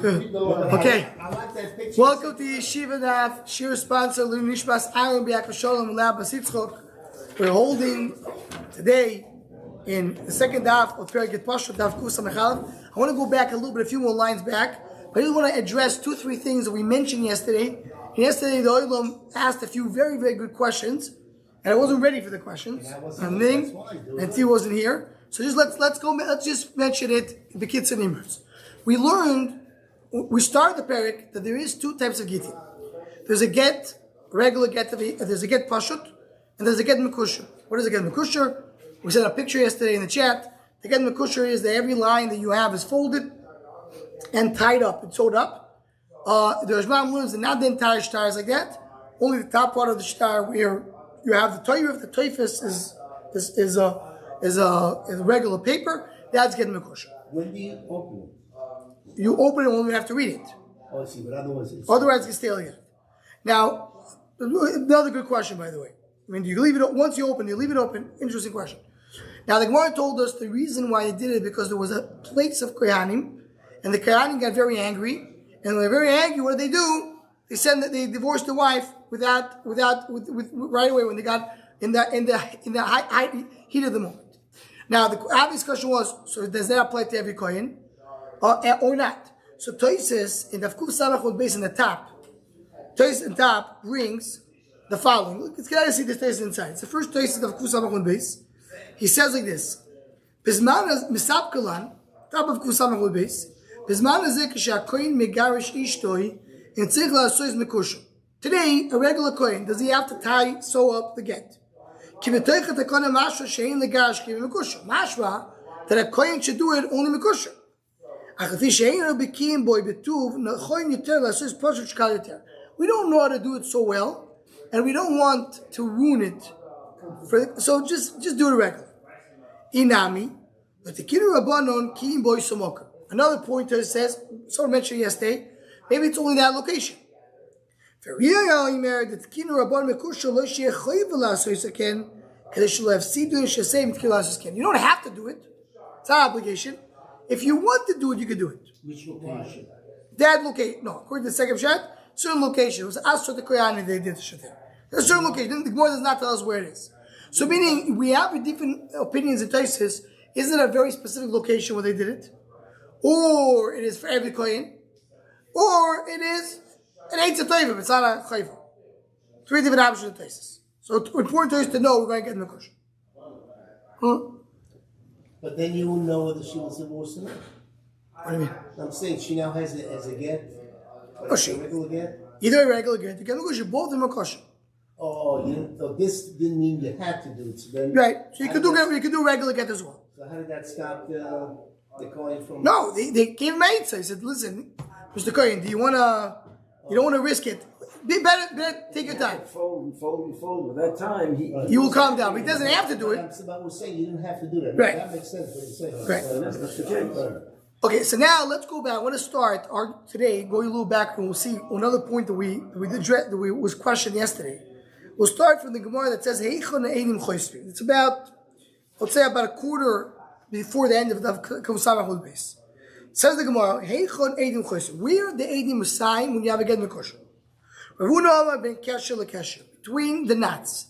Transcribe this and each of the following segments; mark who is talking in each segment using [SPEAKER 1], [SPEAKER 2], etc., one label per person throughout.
[SPEAKER 1] Okay. Welcome to Yeshiva Daf. Shir sponsor Nishbas Aaron B'Yaakov Shalom Lab Basitzchok. We're holding today in the second daf of Perek Pasha Daf Kusam Echalav. I want to go back a little bit, a few more lines back, but I just want to address 2-3 things that we mentioned yesterday. And yesterday, the Olam asked a few very, very good questions, and I wasn't ready for the questions. And T wasn't here. So just let's just mention it. The kids and Imers. We started the parak that there is two types of gittin. There's a get, regular get, there's a get pashut, and there's a get mekusher. What is a get mekusher? We sent a picture yesterday in the chat. The get mekusher is that every line that you have is folded and tied up, it's sewed up. The Rashbam learns that not the entire shtar is like that. Only the top part of the shtar where you have the toyif. The toyfus is a regular paper. That's getting mekusher.
[SPEAKER 2] When do you open it?
[SPEAKER 1] You open it when you have to read it.
[SPEAKER 2] Oh, I see, but otherwise
[SPEAKER 1] it's can stay like that. Now, another good question, by the way. I mean, you leave it once you leave it open. Interesting question. Now, the Gemara told us the reason why they did it because there was a place of Kohanim, and the Kohanim got very angry. And when they're very angry, what do? They said that they divorced the wife with right away when they got in the high heat of the moment. Now, the obvious question was: so does that apply to every Kohen? Or not. So Toises in the Kuf Samach base in the top. Toises in top brings the following. Look, it's good to see this Toises inside. It's the first Toises of Kuf Samach base. He says like this: Bisman misap kalan top of Kuf Samach base. Bisman azek she'akoyin megarish ishtoi and tzich la'asois mekusha. Today, a regular kohen does he have to sew up the get? Kivetoichet hakona mashra she'in legarish kivim mekusha. Mashra that a kohen should do it only mekusha. We don't know how to do it so well, and we don't want to ruin it. So just do it regular. Inami, another pointer says, someone mentioned yesterday, maybe it's only that location. You don't have to do it. It's not an obligation. If you want to do it, you can do it.
[SPEAKER 2] Which location?
[SPEAKER 1] That location. No, according to the second shot, certain location. It was Asra the Koyani, they did the shit there. There's a certain location. The Gemara does not tell us where it is. So meaning, we have different opinions in Taisis. Is it a very specific location where they did it? Or it is for every Koyan? Or it is an Eitz Toivim, it's not a Chayva. Three different options in Taisis. So it's important to us to know we're going to get in the question.
[SPEAKER 2] But then you will know whether she was divorced or not.
[SPEAKER 1] What do you mean?
[SPEAKER 2] I'm saying she now has it as a get.
[SPEAKER 1] A
[SPEAKER 2] regular get.
[SPEAKER 1] Either a regular get, you can look at both of them are kosher.
[SPEAKER 2] So this didn't mean you had to do it. So then,
[SPEAKER 1] right. So you could do regular get as well.
[SPEAKER 2] So how did that stop the Kohen from?
[SPEAKER 1] No, they gave him eight. So he said, "Listen, Mr. Kohen, you don't want to risk it. Be better, take your time.
[SPEAKER 3] Fold. At that time,
[SPEAKER 1] you will calm down. But he doesn't have to do it.
[SPEAKER 2] But we're saying you didn't have to do that.
[SPEAKER 1] Right.
[SPEAKER 2] That makes sense what you're saying.
[SPEAKER 1] Right.
[SPEAKER 3] That's the case.
[SPEAKER 1] Okay, so now let's go back. I want to start today, go a little back, and we'll see another point that was questioned yesterday. We'll start from the Gemara that says, it's about, let's say about a quarter before the end of the Kavusama base. It says the Gemara, where the Eidim was signed when you have a get Mekosher. Between the knots.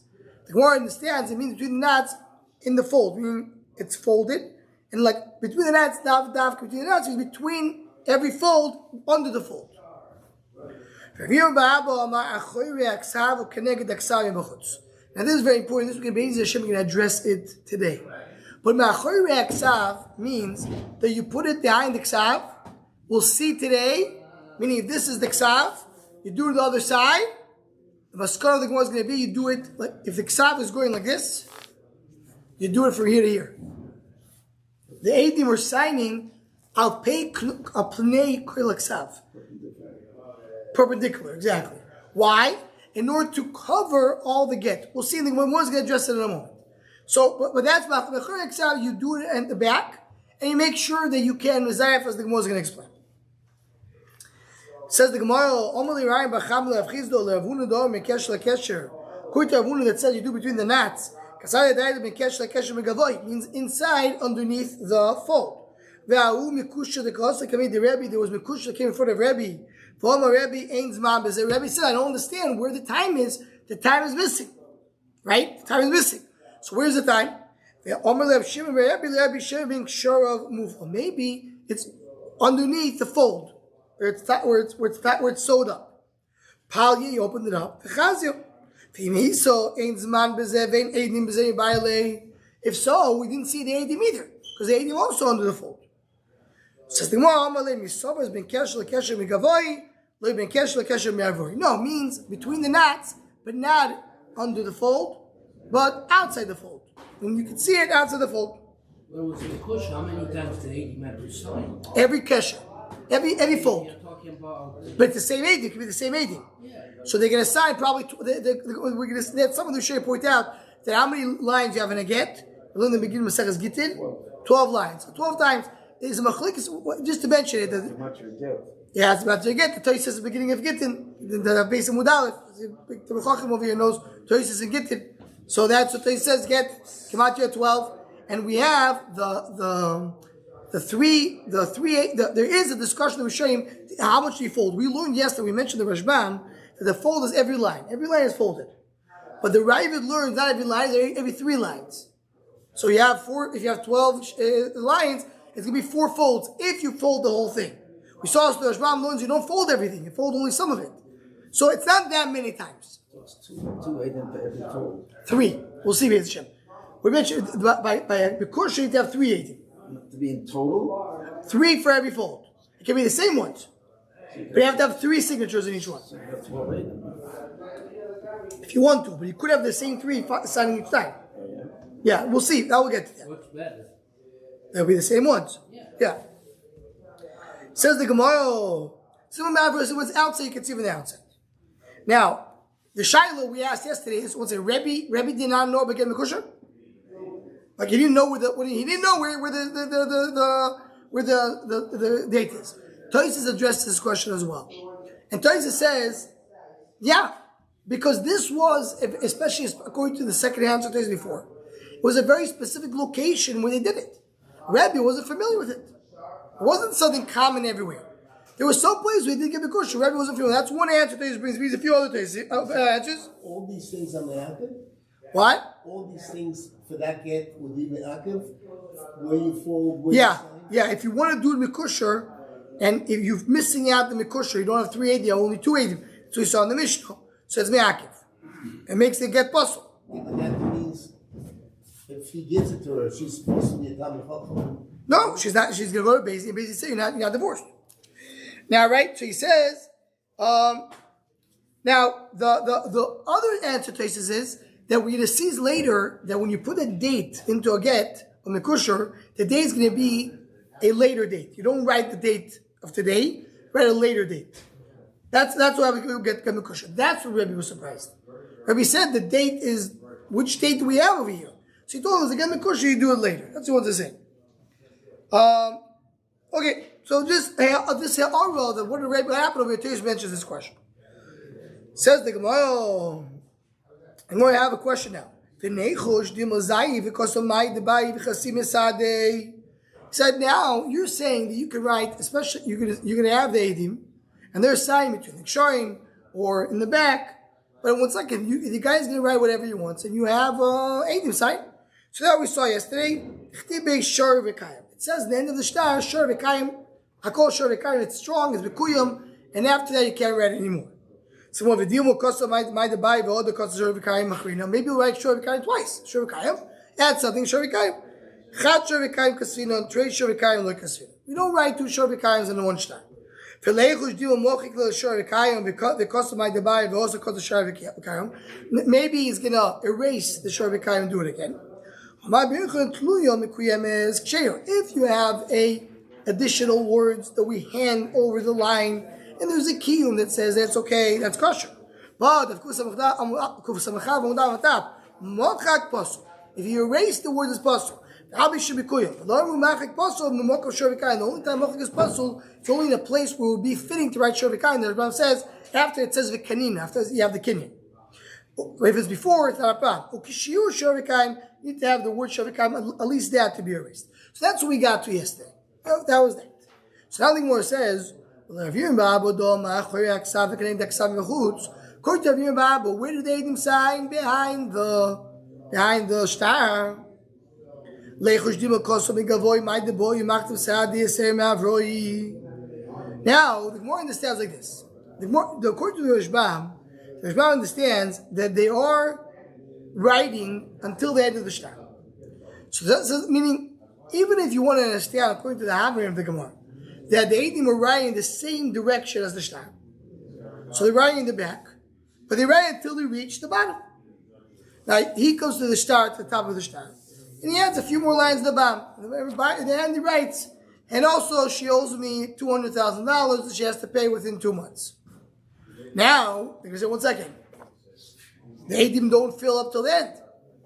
[SPEAKER 1] The Gemara understands it means between the knots in the fold, meaning it's folded, and like between the knots, between the knots is between every fold under the fold. Now this is very important. This is going to be easy. Hashem can address it today. But ma'achori aksav means that you put it behind the ksav. We'll see today. Meaning, if this is the ksav, you do it the other side. The maskara of the Gemara is going to be you do it like if the ksav is going like this, you do it from here to here. The eidim are signing al pnei kol ksav. Perpendicular, exactly. Why? In order to cover all the get. We'll see in the Gemara. One's going to address it in a moment. So, but that's ma'achori you do it at the back, and you make sure that you can mezayef as the Gemara is going to explain. Says the Gemara, that says you do between the knots. Means inside, underneath the fold. Ve'ahu mikusha the kosa came the Rebbe. There was mikusha that came in front of Rebbe. V'omar Rebbe ein zman b'zeh. Rebbe said, I don't understand where the time is. The time is missing, right? The time is missing. So where's the time? Ve'omar Reb Shimon Rebbe Shimon being sure of mufla. Maybe it's underneath the fold, where it's sewed up. Palya, he opened it up. If so, we didn't see the Eidim either, because the Eidim also under the fold. Says the Gemara, no, it means between the knots, but not under the fold, but outside the fold. And you can see it outside the fold.
[SPEAKER 4] When it was in the kush, how many times did Eidim have to sign?
[SPEAKER 1] Every kesher, every fold.
[SPEAKER 4] You're talking about...
[SPEAKER 1] But it's the same Eidim, it could be the same Eidim.
[SPEAKER 4] Yeah.
[SPEAKER 1] So they're going to assign probably, we're going to, some of them should point out that how many lines you have in a get. We learned in the beginning of Maseches Gittin, 12 lines. So 12 times is a machlikis, just to mention it. Yeah, it's about to get. The Toy says at the beginning of Gittin, the base of Mudalef, the Mechachim over here knows Toy says in Gittin. So that's what Toy says, get, Kematiyah 12. And we have there is a discussion of Rishonim, how much do you fold? We learned yesterday, we mentioned the Rashbam, that the fold is every line. Every line is folded. But the Ravid learns not every line, every 3 lines. So you have 4, if you have 12 lines, it's going to be 4 folds if you fold the whole thing. We saw the Rashbam learns you don't fold everything, you fold only some of it. So it's not that many times.
[SPEAKER 3] So it's two Eidim for every fold.
[SPEAKER 1] 3. We'll see, Be'ez Hashem. We mentioned by Bekursh, you have 3 Eidim.
[SPEAKER 3] To be in total?
[SPEAKER 1] 3 for every fold. It can be the same ones. But you have to have 3 signatures in each one.
[SPEAKER 3] So you have 12 Eidim.
[SPEAKER 1] If you want to, but you could have the same 3 signing each time. Yeah, we'll see. Now we'll get to that.
[SPEAKER 4] What's better?
[SPEAKER 1] They'll be the same ones. Yeah. Says the Gemara, similar matter is what's outside, you can see from the outside. Now, the Shiloh we asked yesterday is, what's it, Rebbe did not know about getting the kusher? Like he didn't know where the date is. Tosis addressed this question as well. And Tosis says, yeah, because this was, especially according to the second answer Tosis before, it was a very specific location where they did it. Rebbe wasn't familiar with it. It wasn't something common everywhere. There were some places where he didn't get the kusher. Rebbe wasn't familiar. That's one answer Tosis brings a few other answers.
[SPEAKER 2] All these things are me'akev?
[SPEAKER 1] What?
[SPEAKER 2] All these things for that get would be me'akev? Where you fall, where
[SPEAKER 1] Yeah,
[SPEAKER 2] you sign?
[SPEAKER 1] yeah. If you want to do the mikusher, and if you're missing out the mikusher, you don't have 380, only 280. So you saw in the Mishnah. So it's me'akev. It makes it get puzzle.
[SPEAKER 2] And that means if he gives it to her, she's supposed to be a Talmid Chacham.
[SPEAKER 1] No, she's not. She's going to go to Beis and basically say you're not divorced. Now, right? So he says. Now the other answer to this is that we're going to see later that when you put a date into a get on the kusher, the date is going to be a later date. You don't write the date of today, write a later date. That's why we get the kusher. That's what Rebbe was surprised. Rebbe said the date is, which date do we have over here? So he told us, again, the kusher, you do it later. That's what he wants to say. Okay, so this here are relevant. What happened over here? Teresh mentions this question. Says the Gemara, I'm going to have a question now. He said, now you're saying that you can write, especially you're going to have the Eidim, and they're signing between the Ksharim or in the back. But in 1 second, the guy's going to write whatever he wants, and you have Eidim sign. So that we saw yesterday. It says in the end of the shtar, Shor V'Kayim, Hakol Shor V'Kayim, it's strong, it's B'Kuyim, and after that you can't write it anymore. So maybe you'll write Shor V'Kayim twice. Shor V'Kayim, add something, Shor V'Kayim. Chat Shor V'Kayim Kasvina, and Trey Shor V'Kayim Lo Kasvina. We don't write 2 Shor V'Kayims in the 1 shtar. Maybe he's going to erase the Shor V'Kayim and do it again. If you have additional words that we hand over the line, and there's a kiyum that says that's okay, that's kosher. But if you erase the word as possible, the only time machak is possible, it's only in a place where it would be fitting to write shor v'kayim. The Rebbe says after it says v'kanin, after you have the kinyan. If it's before, it's not a problem. You need to have the word shor v'kayim, at least that to be erased. So that's what we got to yesterday. That was that. So now the Gemara says, according to Rav Baba, where did the Eidim sign? Behind the star. Now, the Gemara understands like this. According to the Rashbam understands that they are writing until the end of the star. So that's meaning, even if you want to understand, according to the Havrim of the Gemara, that the Eidim are writing in the same direction as the star. So they're writing in the back, but they write until they reach the bottom. Now, he goes to the star, to the top of the star, and he adds a few more lines at the bottom. At the end, he writes, and also she owes me $200,000 that she has to pay within 2 months. Now, they're going to say, 1 second. The Eidim don't fill up till the end.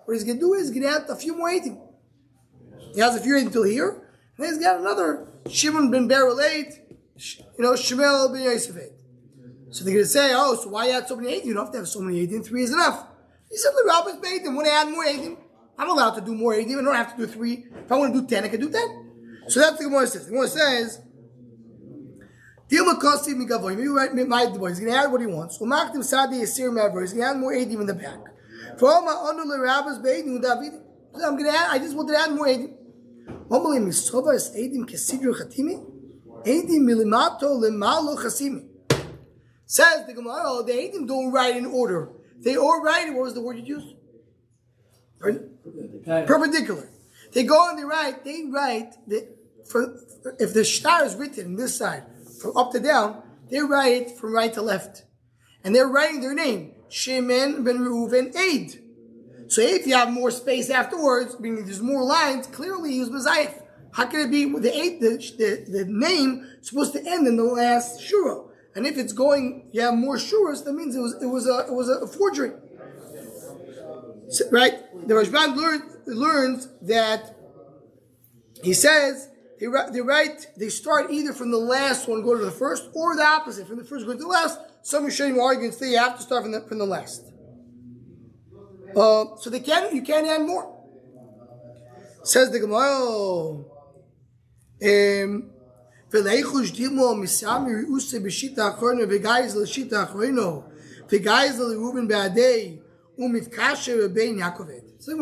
[SPEAKER 1] What he's going to do is he's going to add a few more Eidim. He has a few Eidim till here, and then he's got another Shimon ben Beryl 8, Shmuel ben Yosef 8. So they're going to say, oh, so why add so many Eidim? You don't have to have so many Eidim. 3 is enough. He said, the Rabbis made them. Want to add more Eidim? I'm allowed to do more Eidim. I don't have to do 3. If I want to do 10, I can do 10. So that's what the Gemara says. The Gemara says, he's going to add what he wants. He's going to add more Eidim in the back. I'm going to add, I just wanted to add more Eidim. Says the Gemara, oh, the Eidim don't write in order. They all write, what was the word you used? Perpendicular. They go and they write, if the star is written on this side, from up to down, they write from right to left. And they're writing their name, Shimon ben Reuven Eid. So if you have more space afterwards, meaning there's more lines, clearly he was Messiah. How can it be the name supposed to end in the last shura? And if it's going, you have more shuras, that means it was a forgery. So, right? The Rashbam learns that he says they start either from the last one, go to the first, or the opposite, from the first go to the last. Some Rishonim argue and say you have to start from the last. So you can't add more. Says the Gemara. So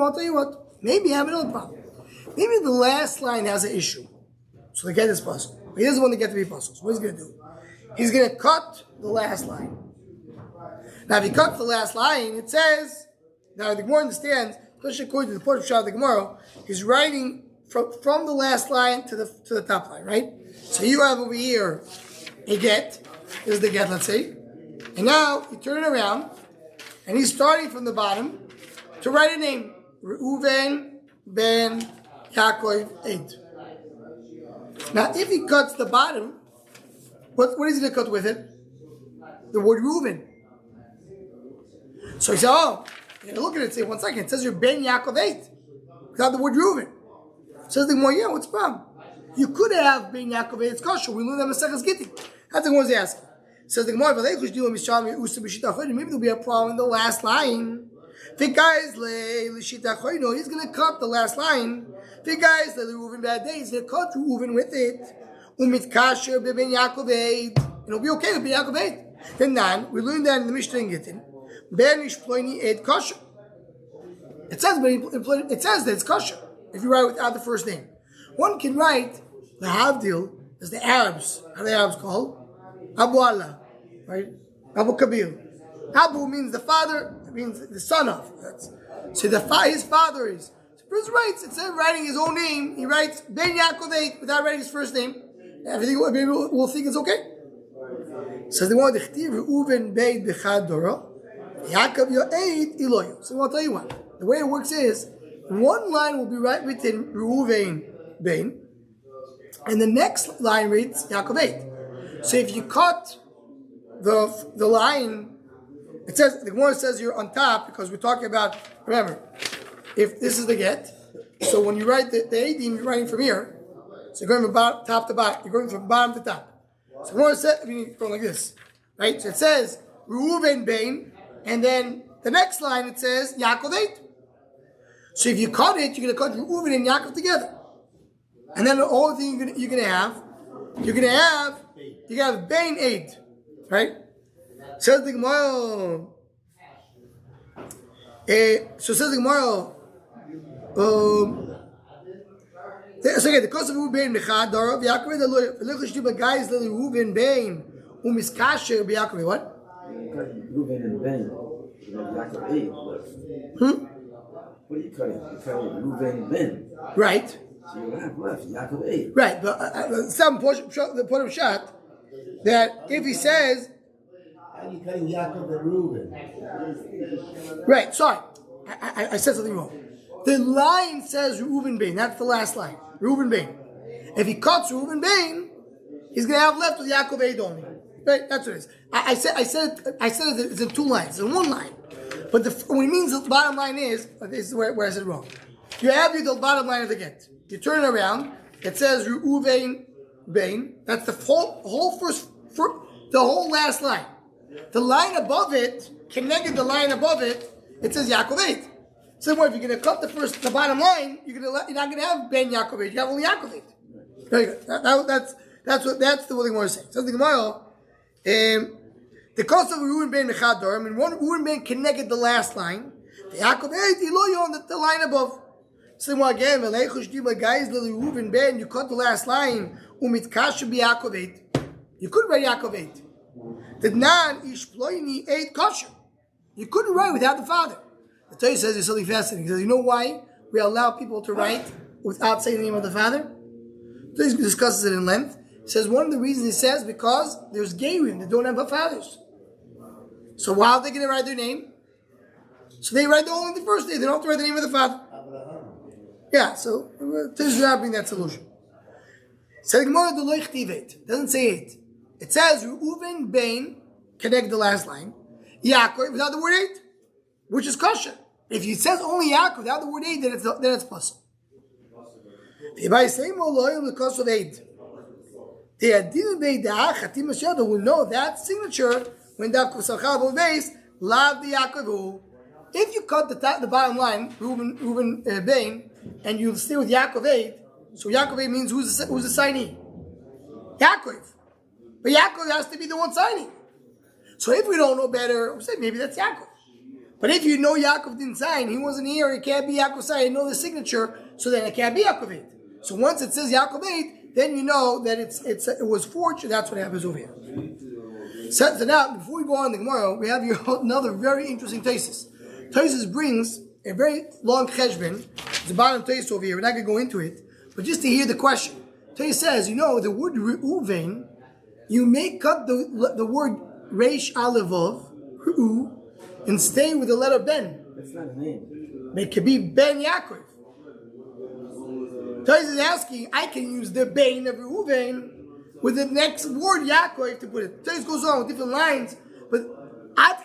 [SPEAKER 1] I'll tell you what, maybe I have another problem. Maybe the last line has an issue. So the get is puzzle. He doesn't want to get to be puzzled. So what he's going to do? He's going to cut the last line. Now if he cuts the last line, it says, now the Gemara understands, especially according to the Port of Shah of the Gemara, he's writing from the last line to the top line, right? So you have over here a get. This is the get, let's say. And now you turn it around, and he's starting from the bottom to write a name. Reuven ben Yaakov 8. Now if he cuts the bottom, what is he going to cut with it? The word Reuven. So he said, oh, look at it, say 1 second, it says you're Ben Yaakov 8. Without the word Reuven. Says the Gemara, yeah, what's the problem? You could have Ben Yaakov 8, it's kosher. We learned that Maseches Gittin. That's the Gemara's asking. Says the Gemara, maybe there'll be a problem in the last line. He's going to cut the last line. He's going to cut Reuven with it. And it'll be okay with Ben Yaakov 8. Then we learned that in the Mishnah in Gittin. Ben Ishploni Ed kosher. It says that it's kosher if you write without the first name. One can write the Havdil as the Arabs. How are the Arabs called? Abu Allah, right? Abu Kabir. Abu means the father, it means the son of. So his father is. So Bruce writes, instead of writing his own name, he writes Ben Yaakov 8 without writing his first name. Everything we'll think it's okay. So they want to Reuven Beit Bechad Dora. Yaakov Yo'ed Iloyo. So I'll tell you what. The way it works is, one line will be written Reuven Bein, and the next line reads Yaakov 8. So if you cut the line, it says the Gemara says you're on top because we're talking about. Remember, if this is the get, so when you write the Eidim, you're writing from here. So you're going from top to bottom. You're going from bottom to top. So the Gemara says, you're going like this, right? So it says Reuven Bein. And then the next line it says Yaakov 8. So if you cut it, you're going to cut Reuven and Yaakov together. And then the only thing you're gonna have Bain Aid, right? Says the Gemara. So says the Gemara. So again, the cost of Reuben Mechad Darav Yaakov the lawyer. V'lichush diba guys the Reuben Bain umiskasher b'Yaakov. What?
[SPEAKER 3] Reuben and Ben. Yaakov Aid. What are you cutting? You're cutting Reuben and Ben.
[SPEAKER 1] Right.
[SPEAKER 3] So you have left Yaakov Aid.
[SPEAKER 1] Right, but some portion of shot that if he says.
[SPEAKER 2] How are you cutting Yaakov and Reuben?
[SPEAKER 1] Right, sorry. I said something wrong. The line says Reuben Bain. That's the last line. Reuben Bain. If he cuts Reuben Bain, he's going to have left with Yaakov Eid only. Right? That's what it is. I said it's in two lines. It's in one line. But what it means, the bottom line is, this is where I said it wrong. You have the bottom line of the get. You turn it around. It says Reuven Bain. That's the whole the whole last line. The line above it, connected the line above it, it says Yaakov Eid. So if you're going to cut the bottom line, you're not going to have Ben Yaakov Eid. You have only Yaakov Eid. Very good. That's the thing we're saying. So the Gemara, the cost of Reuven Ben Mechador. I mean, one Reuven Ben connected the last line. The Yaakov Eid, on the line above. So again, guys, the Reuven Ben, you cut the last line. Umitkashu be Yaakov Eid. You couldn't write Yaakov Eid. The nan ish ploini Eid kosher. You couldn't write without the father. The Torah says it's something fascinating. He says, you know why we allow people to write without saying the name of the father? He discusses it in length. He says one of the reasons he says because there's gerim that don't have fathers. So how are they going to write their name? So they write only the first name. They don't have to write the name of the father. Yeah, so Torah is not bring that solution. So the Gemara doesn't say it. It says Reuven Bain, connect the last line. Yaakov without the word eight, which is kosher. If it says only Yaakov without the word eight, then it's possible. If I say the cost of eight, the will know that signature when the base lav the Yaakov. If you cut the bottom line, Reuven Bain, and you stay with Yaakov eight, so Yaakov eight means who's the signee? Yaakov. But Yaakov has to be the one signing. So if we don't know better, we'll say maybe that's Yaakov. But if you know Yaakov didn't sign, he wasn't here, it can't be Yaakov sign, you know the signature, so then it can't be Yaakov 8. So once it says Yaakov 8, then you know that it was forged, that's what happens over here. So now, before we go on the Gemara, we have here another very interesting thesis. Thesis brings a very long cheshbon. It's a bottom thesis over here, we're not going to go into it, but just to hear the question. Thesis says, the word Reuven, you may cut the word Reish Alevov, and stay with the letter Ben.
[SPEAKER 3] That's not a name.
[SPEAKER 1] It could be Ben Yaakov. Tais is asking, I can use the Ben of Reuven with the next word Yaakov to put it. Tais goes on with different lines, but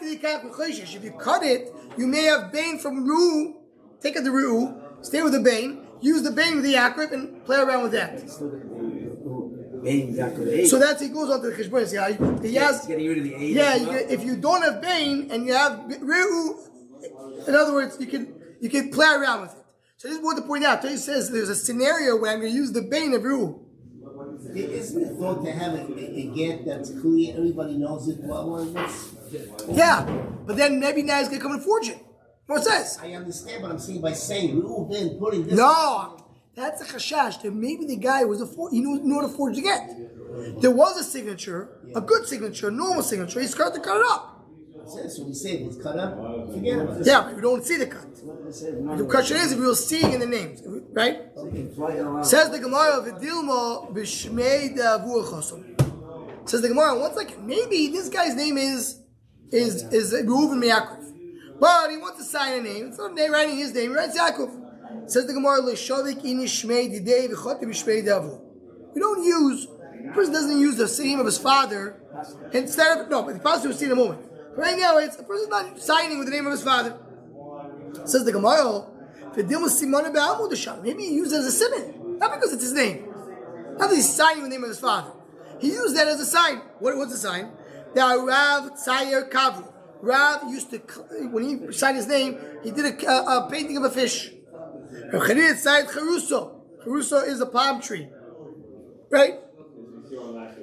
[SPEAKER 1] if you cut it, you may have Ben from Ru, take it to Ru, stay with the Ben, use the Ben with the Yaakov, and play around with that. So that's he goes on to the Cheshbon. He has
[SPEAKER 3] getting rid of the eight.
[SPEAKER 1] Yeah, if you don't have Bain and you have Reu, in other words, you can play around with it. So this is what to point out. He says there's a scenario where I'm going to use the Bain of Reu.
[SPEAKER 2] Isn't it thought to have a get that's clear? Everybody knows it.
[SPEAKER 1] Yeah, but then maybe now he's going to come and forge it. What it says?
[SPEAKER 2] I understand, but I'm saying by saying Reuven putting this.
[SPEAKER 1] No. That's a chashash that maybe the guy was he knew how to forge the get. There was a signature, a good signature, a normal signature. He's cut to cut it up.
[SPEAKER 2] So we say it's cut up. Forget about it.
[SPEAKER 1] Yeah, but we don't see the cut. The question is if we will see in the names, right? Says the Gemara of Vidilma b'shmei davu chosom. Says the Gemara, one second, maybe this guy's name is Reuven Yaakov, but he wants to sign a name. Instead of writing his name, he writes Yaakov. Says the Gemara, we don't use, the person doesn't use the name of his father instead of, no, but the pastor will see in a moment. But right now, it's a person not signing with the name of his father. Says the Gemara, maybe he used it as a simon, not because it's his name. Not that he's signing with the name of his father. He used that as a sign. What's the sign? Now, Rav Tzayer Kavru. Rav used to, when he signed his name, he did a painting of a fish. Charir Tzayed Charuso. Caruso is a palm tree, right?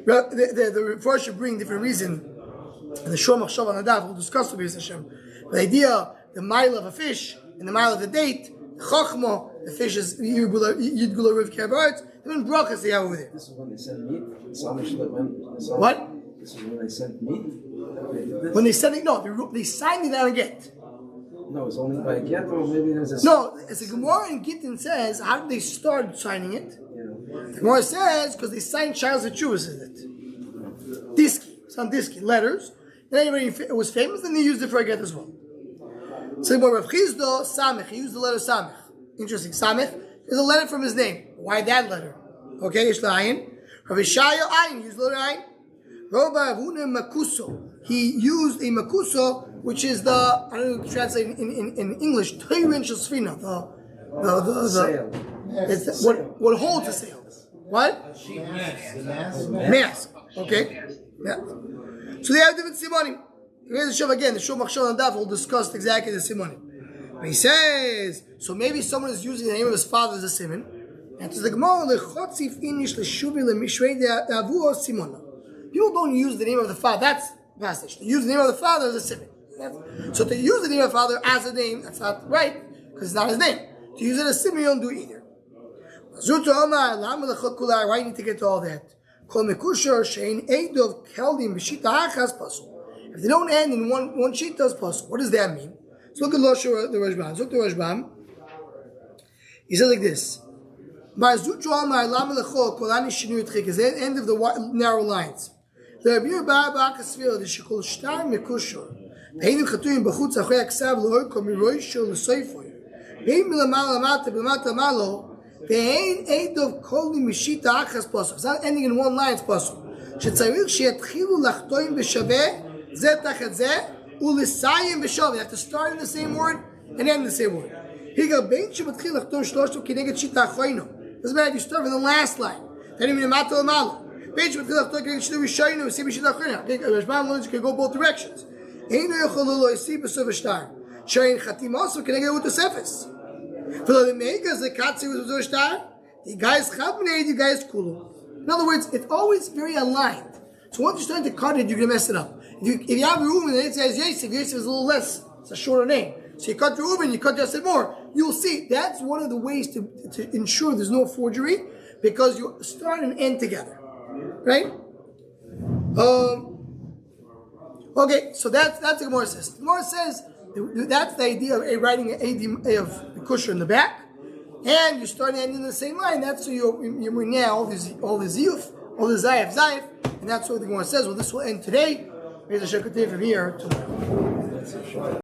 [SPEAKER 1] The Reform should bring different reason. And the Shom Machshav on Nadav will discuss with Hashem. The idea, the mile of a fish and the mile of the date, the Chachma, the fish is Yud Gula Riv Kabaret. Even brachas they have over there.
[SPEAKER 3] This is when they send meat.
[SPEAKER 1] What?
[SPEAKER 3] This is when they send meat.
[SPEAKER 1] When they send it, no, they signed it on a get.
[SPEAKER 3] No, it's only by a get, or maybe there's a.
[SPEAKER 1] No, as the Gemara in Gittin says, how did they start signing it? The Gemara says because they signed Charles the Jews in it. Diski, some diski letters. And anybody it was famous, then they used it for a get as well. So the Rav Chizdo Samech, he used the letter Samech. Interesting, Samech is a letter from his name. Why that letter? Okay, Yesh Ayin. Rav Yeshaya Ayin used the letter Ayin. Roba Avuna Makuso. He used a Makuso, which is the, I don't know if you translate in English, Teirin Shasfina, the
[SPEAKER 3] sail.
[SPEAKER 1] It's what holds the sail. What? Mask. Okay. Yeah. So they have different simonim. Here's the Shov again. The Shov Machshon Daf will discuss exactly the simonim. He says, so maybe someone is using the name of his father as a simon. And to the Gemara, lechotzif inish leshuvi lemishvei de'avuo simona. People don't use the name of the father. That's passage. They use the name of the father as a simon. So to use the name of the father as a name, that's not right because it's not his name. To use it as simon, you don't do either. Why do you need to get to all that? If they don't end in one sheet, does possible. What does that mean? So look at the Rashbam. Look at the Rashbam. He says like this. Is the end of the narrow lines. It's not ending in one line, it's possible. You have to start in the same word and end in the same word. Doesn't matter if you start from the last line. You can go both directions. Also can I get with the surface? In other words, it's always very aligned. So once you start to cut it, you're going to mess it up. If you have Reuben and it says Yosef, Yosef is a little less. It's a shorter name. So you cut Reuben, you cut Yosef more. You'll see that's one of the ways to ensure there's no forgery because you start and end together. Right? Okay, so that's the Gemara says. The Gemara says that's the idea of writing an A of the kusher in the back, and you're starting and ending the same line. That's so you're now all the ziyuf, all the zayif, and that's what the Gemara says. Well, this will end today. Here's a shakatay from here tomorrow.